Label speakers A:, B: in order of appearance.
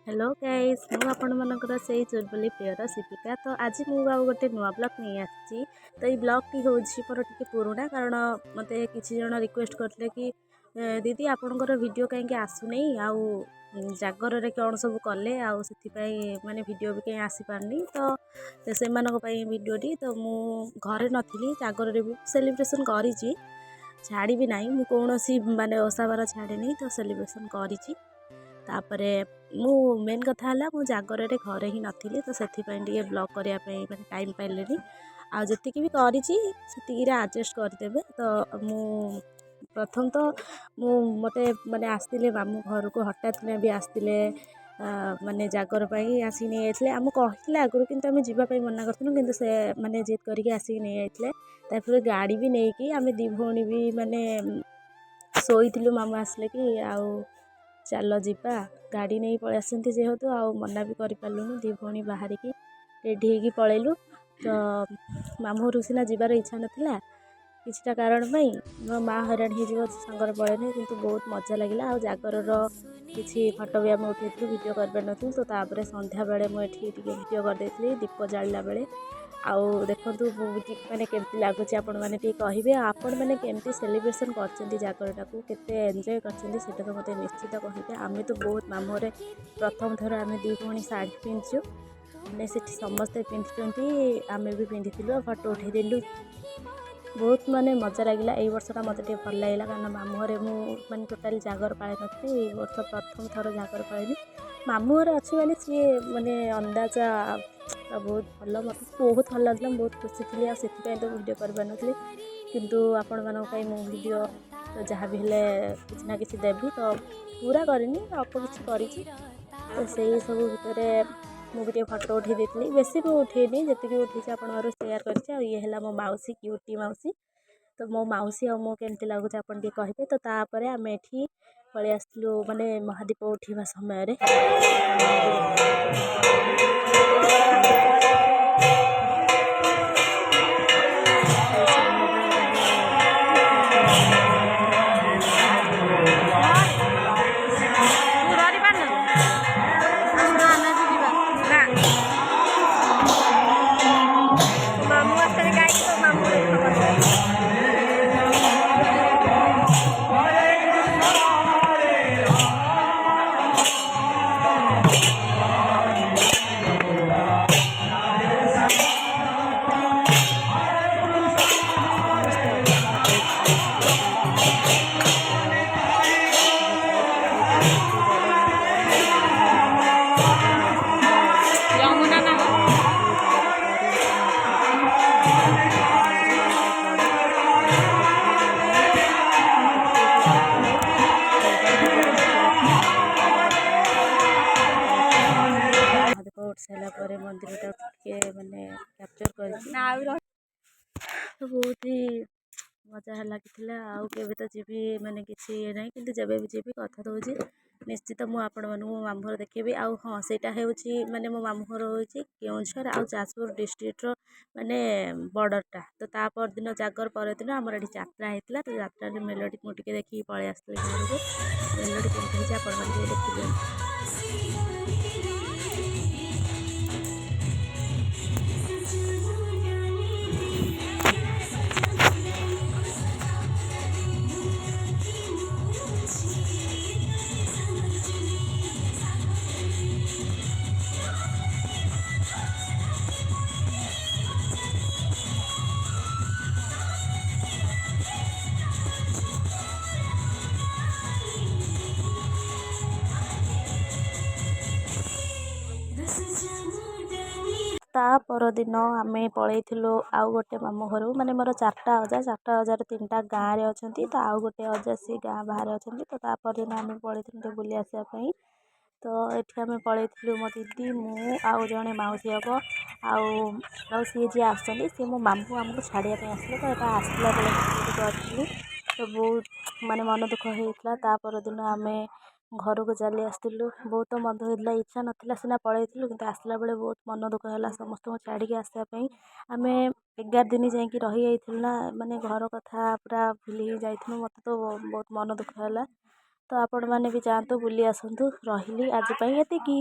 A: Hello guys मु आपण मनकर से चुलबुली प्रियर शिपिका तो आज मुझे गोटे नुआ ब्लॉग नहीं आसी। तो ये ब्लॉग टी हूँ मोर टी पुराणा कारण मत किसी जन रिक्वेस्ट करते कि दीदी आपणकर वीडियो कहीं आसुनी आउ जागर रे कौन सब कले माने वीडियो भी कहीं आसी पारनी तो से वीडियोटी तो मु घरे नथी जागर रे भी सेलिब्रेशन करी छाड़ी भी नहीं मु कौन सी माने ओसा बार छाड़े नहीं तो सेलिब्रेशन करी तापरे मु मेन कथा है मु जागर रे घरे ही नथी तो से ब्लॉग करने माने टाइम पाइले आ जी भी करी आडजस्ट करदेवे। तो मु प्रथम तो मु मते माने आसते मामू घर को हठात भी आसते माने जागर आसिक नहीं जाते आम कहते आगुरी कि आम जावाई मना करूँ कि से माने जिद करके आसिक नहीं जाते गाड़ी भी नहीं कि आम दी भौणी भी माने शोलु मामू आसले कि आउ चल जीवा गाड़ी नहीं पलि आसती जेहेतु आ मना भी करूँ दी भौणी बाहरिकी रेडी होगी पलैलु। तो मामू घर सीना जीवार इच्छा नाला किछटा कारण मो माँ हैरान हो सांगर पलैनी किंतु बहुत मजा लगे आ जागर किसी फटो भी आम उठे वीडियो कर पार नु। तो तापर संध्या बेले मुझे वीडियो करदे दीप जाला बेले आउ देखु मैंने केमती लगुच आपण मैंने कहे आपण मैंने केमती सेलिब्रेशन कर जागरटा को केते एंजॉय कर तो मत निश्चित कहे आम तो बहुत मामूरे प्रथम थर आम दी भौणी शाढ़ी पिंधु मैंने समस्ते पिंधि आम भी पिंधि फटो उठेदेलु बहुत माने मजा लगे। यही वर्षटा मत भल लगे कारण मामूहरे मुझे टोटाली जागर पाए नी वर्ष प्रथम थर जागर पाएनी मामूहर अच्छी माने सी माने अंदाजा बहुत भल मत बहुत भल लगे बहुत खुशी थी आ तो वीडियो कर पार नी किंतु आपण मानी मु वीडियो तो जहाँ भी हेले किसी ना किसी देवी तो पूरा करनी अल्प किसी कर से सब भितर मुझे फटो उठे देती बेसी भी उठेनी जी उठी आप सेयार कर ये है मो मौसी क्यूटी मौसी तो मो मौसी आ मो केमती लगुच आप कहे। तो तापर आम एठी पलि आसलु माने महादीप उठा समय उठ सारापर मंदिर माने कैप्चर कर बहुत ही मजा लगी आगे तो जी माने किसी ये ना कि जब भी जी कथा दूसरी निश्चित मुझे आपण मो मामू घर देखेबी आ हाँ सेटा माने मो मामू घर हूँ केउझर आ जाजपुर डिस्ट्रिक्ट माने बॉर्डरटा तो ता परदिन जागर पर दिन आमर ये जात्रा होता तो जात्रा मेलोडी मुझे देखिए पलि आसती घर को मेलोडी केमती आप देखिए। ता परदिन आम पलैलु आउ गोटे मामू घर माने मोर 4टा अजा 3टा गाँव में अच्छा तो आउ गोटे अजा सी गाँ बाहर अच्छा तो तापरदिन आम पलैलु बुली आसापी। तो ये आम पलैलु मो दीदी मु आउ जड़े मौसी हम आउ सी जी आसती सी मो मामू आमको छाड़ियाँ आसले तो यहाँ आसला बेले तो बहुत माने मन दुख होता। तापरदिन आम घर को चली आसलु बहुत मन होता इच्छा नाला सीना पलैलु कि आसला बेले बहुत मन दुख है समस्त को छाड़ी आसापी आम 11 दिन जा रही ना माने घर कथा पूरा भूली जाइलु मत तो बहुत मन दुख है। ତ ଆପଣମାନେ ବି ଯାଆନ୍ତୁ ବୁଲି ଆସନ୍ତୁ। ରହିଲି ଆଜି ପାଇଁ ଏତିକି।